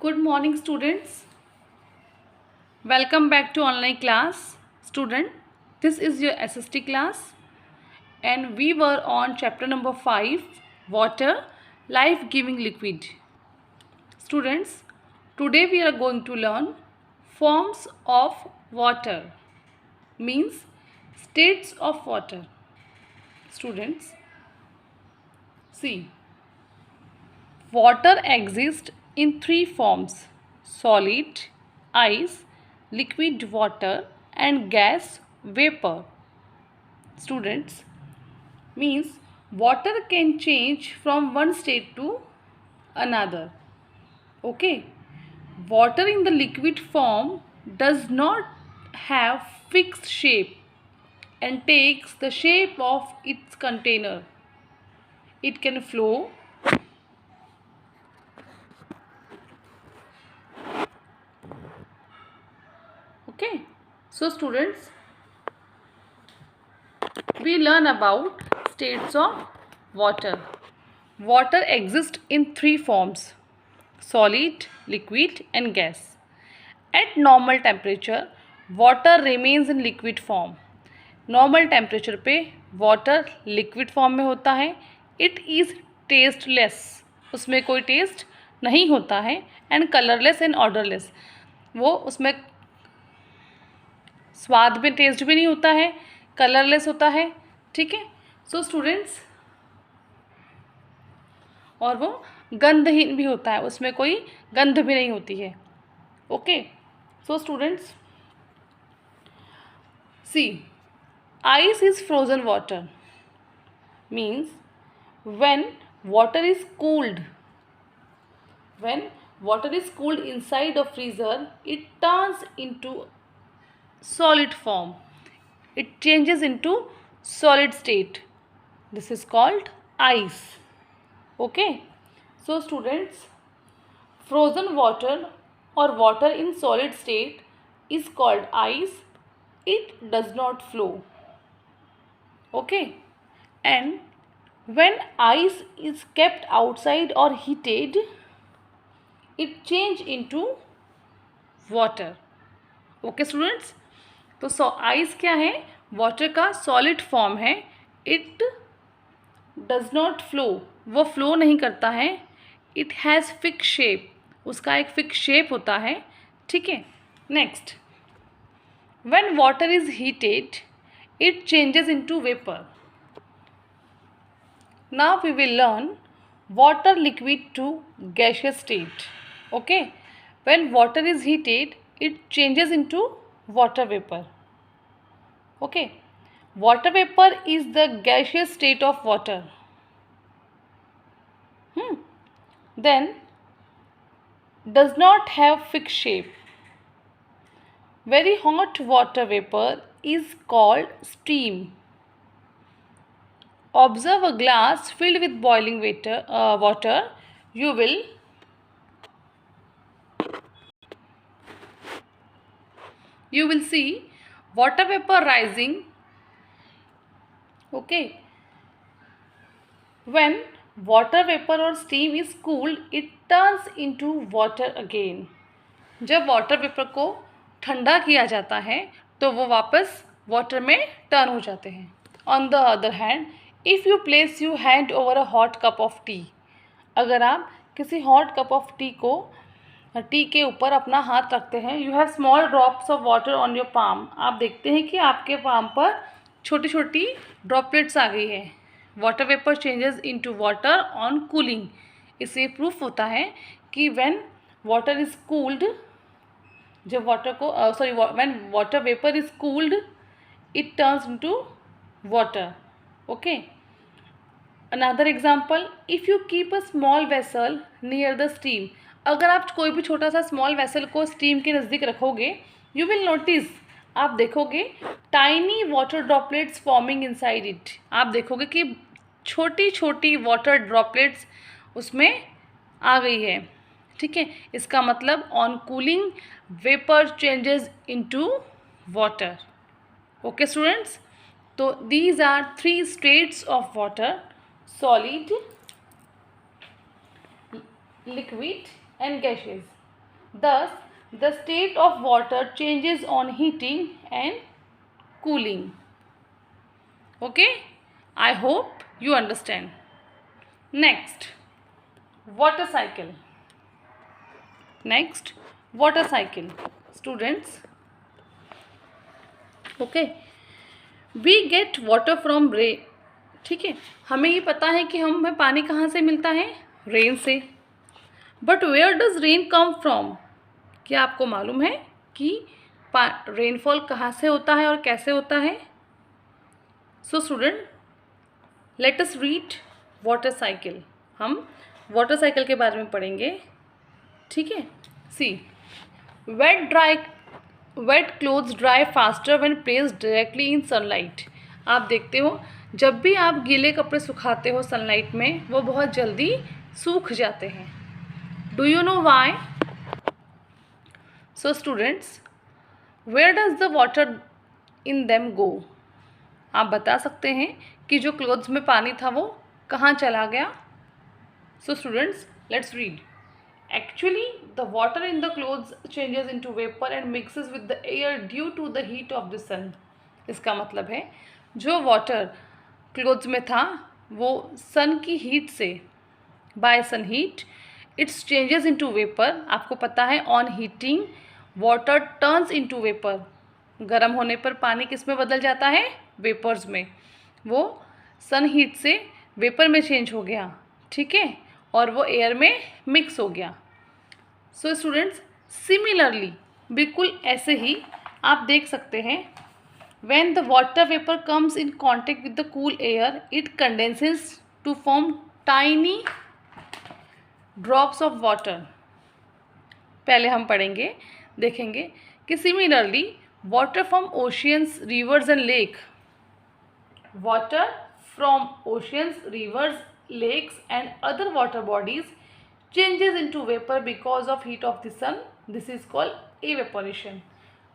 Good morning, students. Welcome back to online class. Student, this is your SST class and we were on chapter number 5, Water, Life-Giving Liquid. Students, today we are going to learn forms of water, means states of water. Students, see, water exists in three forms: solid, ice, liquid water and gas vapor. Students, means water can change from one state to another. Okay. Water in the liquid form does not have fixed shape and takes the shape of its container. It can flow, okay. So students, we learn about states of water. Water exists in three forms: solid, liquid and gas. At normal temperature, water remains in liquid form. Normal temperature पे water liquid form में होता है. It is tasteless, उसमें कोई test नहीं होता है. And colourless and odourless, वो उसमें स्वाद में टेस्ट भी नहीं होता है, कलरलेस होता है. ठीक है. सो स्टूडेंट्स, और वो गंधहीन भी होता है, उसमें कोई गंध भी नहीं होती है. Okay. So students, see, ice is frozen water, means when water is cooled inside a freezer, it turns into solid form, it changes into solid state. This is called ice. Okay. So students, frozen water or water in solid state is called ice. It does not flow. Okay. And when ice is kept outside or heated, it change into water. Okay students. तो ice क्या है? Water का solid form है. It does not flow, वो flow नहीं करता है. It has fix shape, उसका एक फिक्स शेप होता है. ठीक है. Next, when water is heated, it changes into vapor. Now we will learn water liquid to gaseous state. Okay. When water is heated, it changes into water vapor. Okay. Water vapor is the gaseous state of water. Then does not have fixed shape. Very hot water vapor is called steam. Observe a glass filled with boiling water. You will see water vapor rising. Okay. When water vapor or steam is cooled, it turns into water again. जब water vapour को ठंडा किया जाता है तो वो वापस water में टर्न हो जाते हैं. On the other hand, if you place you hand over a hot cup of T, अगर आप किसी हॉट कप ऑफ टी के ऊपर अपना हाथ रखते हैं, you have small drops of water on your palm, आप देखते हैं कि आपके पाम पर छोटी छोटी ड्रॉपलेट्स आ गई है. Water vapour changes into water on cooling. इससे प्रूफ होता है कि व्हेन वाटर इज़ कूल्ड, जब वाटर को when water vapour is cooled, it turns into water. Okay. Another example, if you keep a small vessel near the steam, अगर आप कोई भी छोटा सा स्मॉल वेसल को स्टीम के नज़दीक रखोगे, यू विल नोटिस, आप देखोगे tiny water droplets forming inside it. आप देखोगे कि छोटी छोटी वाटर ड्रॉपलेट्स उसमें आ गई है. ठीक है. इसका मतलब on cooling vapour changes into water. Okay students. तो these are three states of water: solid, liquid and gaseous. Thus, the state of water changes on heating and cooling. Okay, I hope you understand. Next, water cycle. Next, water cycle. Students, okay, we get water from rain. ठीक है, हमें ये पता है कि हमें पानी कहाँ से मिलता है? रेन से. But where does rain come from? क्या आपको मालूम है कि रेनफॉल कहाँ से होता है और कैसे होता है? So student, let us read water cycle. हम वाटर साइकिल के बारे में पढ़ेंगे. ठीक है, see, wet clothes dry faster when placed directly in sunlight. आप देखते हो जब भी आप गीले कपड़े सुखाते हो सनलाइट में, वो बहुत जल्दी सूख जाते हैं. Do you know why? So students, where does the water in them go? आप बता सकते हैं कि जो क्लोथ्स में पानी था वो कहाँ चला गया? So students, let's read. Actually, the water in the clothes changes into vapor and mixes with the air due to the heat of the sun. इसका मतलब है जो वाटर क्लोथ्स में था वो सन की हीट से, by sun heat, it's changes into vapour. आपको पता है on heating water turns into vapour. गर्म होने पर पानी किस में बदल जाता है? वेपर्स में. वो सन हीट से वेपर में चेंज हो गया. ठीक है, और वो एयर में मिक्स हो गया. सो स्टूडेंट्स, सिमिलरली, बिल्कुल ऐसे ही आप देख सकते हैं, when the water vapour comes in contact with the cool air, it condenses to form tiny drops of water. पहले हम पढ़ेंगे, देखेंगे कि similarly water from oceans, rivers and lake, water from oceans, rivers, lakes and other water bodies changes into vapor because of heat of the sun. This is called evaporation.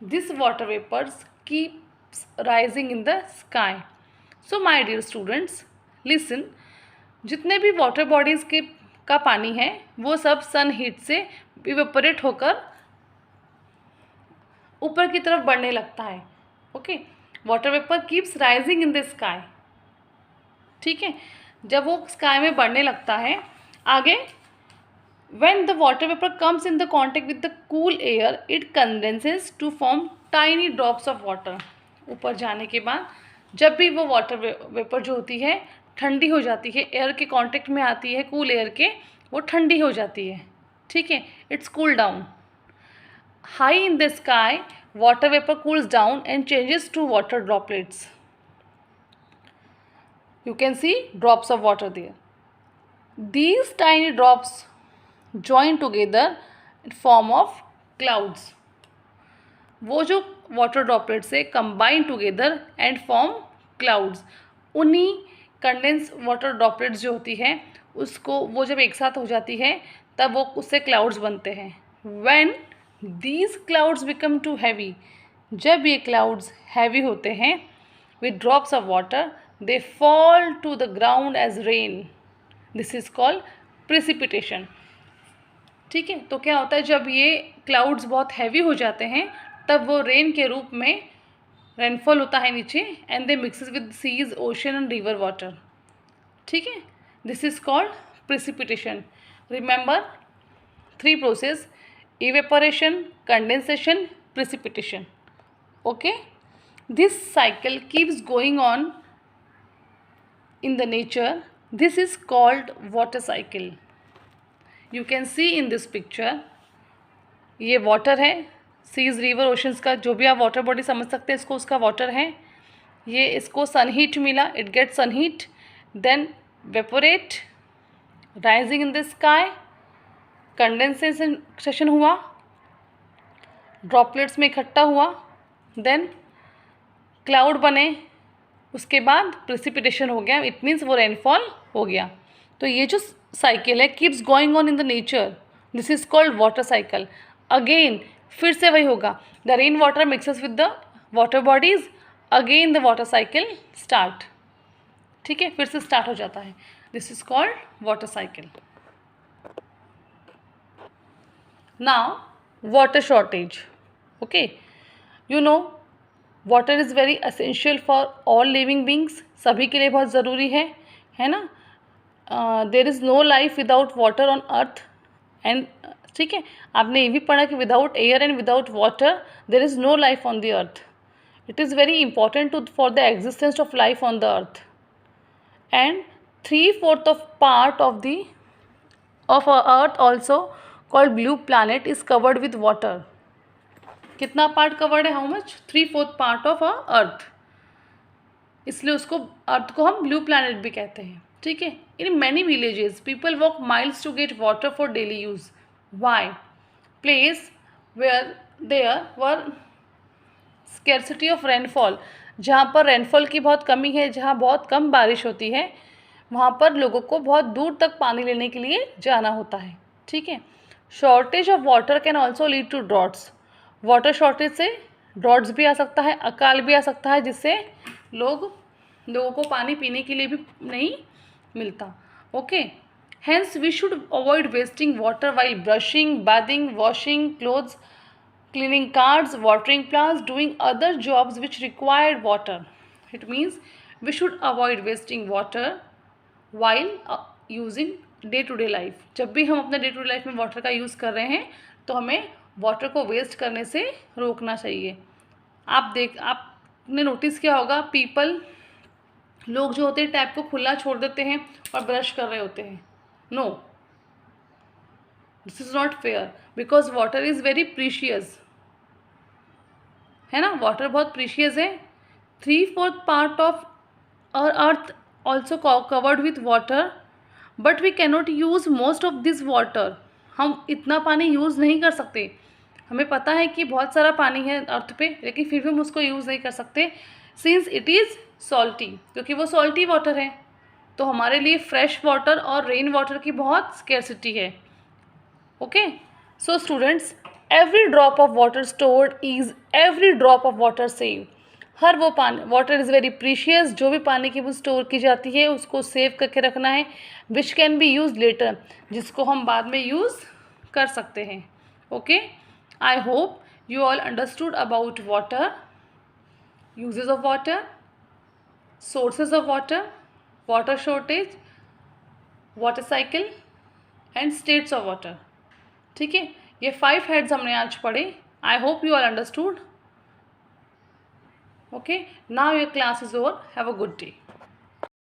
This water vapors keeps rising in the sky. So my dear students, listen, जितने भी water bodies के का पानी है वो सब सन heat से evaporate होकर ऊपर की तरफ बढ़ने लगता है. Okay, water vapour keeps rising in the sky. ठीक है, जब वो स्काई में बढ़ने लगता है. आगे, when the water vapour comes in the contact with the cool air, it condenses to form tiny drops of water. ऊपर जाने के बाद जब भी वो वाटर वेपर जो होती है ठंडी हो जाती है, एयर के कांटेक्ट में आती है, कूल एयर के, वो ठंडी हो जाती है. ठीक है, it's cool down. High in the sky, water vapour cools down and changes to water droplets. You can see drops of water there. These tiny drops join together in form of clouds. वो जो water droplets से combine together and form clouds. उन्हीं condense water droplets जो होती है उसको, वो जब एक साथ हो जाती है तब वो उससे क्लाउड्स बनते हैं. When these clouds become too heavy, जब ये क्लाउड्स हैवी होते हैं with drops of water, they fall to the ground as rain. This is called precipitation. ठीक है, तो क्या होता है जब ये क्लाउड्स बहुत हैवी हो जाते हैं तब वो रेन के रूप में रेनफॉल होता है नीचे, and they mixes with seas, ocean and river water. ठीक है, this is called precipitation. Remember 3 process: evaporation, condensation, precipitation. Okay, this cycle keeps going on in the nature. This is called water cycle. You can see in this picture, ये water है, seize, river, oceans का जो भी आप water body समझ सकते हैं इसको, उसका वाटर है. ये इसको सन हीट मिला, it get sun heat, then evaporate, rising in the sky, condensation हुआ, ड्रॉपलेट्स में इकट्ठा हुआ, देन क्लाउड बने, उसके बाद प्रेसिपिटेशन हो गया. इट मीन्स वो रेनफॉल हो गया. तो ये जो साइकिल है keeps going on in the nature, this is called water cycle. Again फिर से वही होगा, the rain water mixes with the water bodies, again the water cycle start. ठीक है, फिर से स्टार्ट हो जाता है. This is called water cycle. Now water shortage. Okay, you know water is very essential for all living beings. सभी के लिए बहुत ज़रूरी है ना. There is no life without water on earth. And ठीक है, आपने ये भी पढ़ा कि without air and without water there is no life on the earth. It is very important to for the existence of life on the earth. And 3/4 of part of our earth also called blue planet is covered with water. कितना part covered है? How much? 3/4 part of our earth. इसलिए उसको अर्थ को हम blue planet भी कहते हैं. ठीक है. In many villages people walk miles to get water for daily use. Why? Place where there were scarcity of rainfall. जहाँ पर रेनफॉल की बहुत कमी है, जहाँ बहुत कम बारिश होती है, वहाँ पर लोगों को बहुत दूर तक पानी लेने के लिए जाना होता है. ठीक है. Shortage of water can also lead to droughts. Water shortage से ड्रॉट्स भी आ सकता है, अकाल भी आ सकता है, जिससे लोगों को पानी पीने के लिए भी नहीं मिलता. Okay. Hence we should avoid wasting water while brushing, bathing, washing clothes, cleaning cars, watering plants, doing other jobs which require water. It means we should avoid wasting water while using day to day life. जब भी हम अपने day to day life में water का use कर रहे हैं तो हमें वाटर को वेस्ट करने से रोकना चाहिए. आपने नोटिस किया होगा, लोग जो होते हैं टैप को खुला छोड़ देते हैं और ब्रश कर रहे होते हैं. No, this is not fair because water is very precious. है ना, वाटर बहुत प्रीशियस है. 3/4 part of our earth also covered with water, but we cannot use most of this water. हम इतना पानी यूज़ नहीं कर सकते. हमें पता है कि बहुत सारा पानी है अर्थ पे, लेकिन फिर भी हम उसको यूज़ नहीं कर सकते सिंस इट इज़ सॉल्टी, क्योंकि वो सॉल्टी वाटर है. तो हमारे लिए फ्रेश वाटर और रेन वाटर की बहुत स्केर्सिटी है. Okay. So students, every drop of water stored is every drop of water saved. हर वो पानी, वाटर इज़ वेरी प्रीशियस. जो भी पानी की वो स्टोर की जाती है उसको सेव करके रखना है, which can be use later, जिसको हम बाद में यूज़ कर सकते हैं. Okay. I hope you all understood about water, uses of water, sources of water, water shortage, water cycle and states of water. ठीक है. ये 5 हेड्स हमने आज पढ़े. I hope you are understood. Okay. Now your class is over. Have a good day.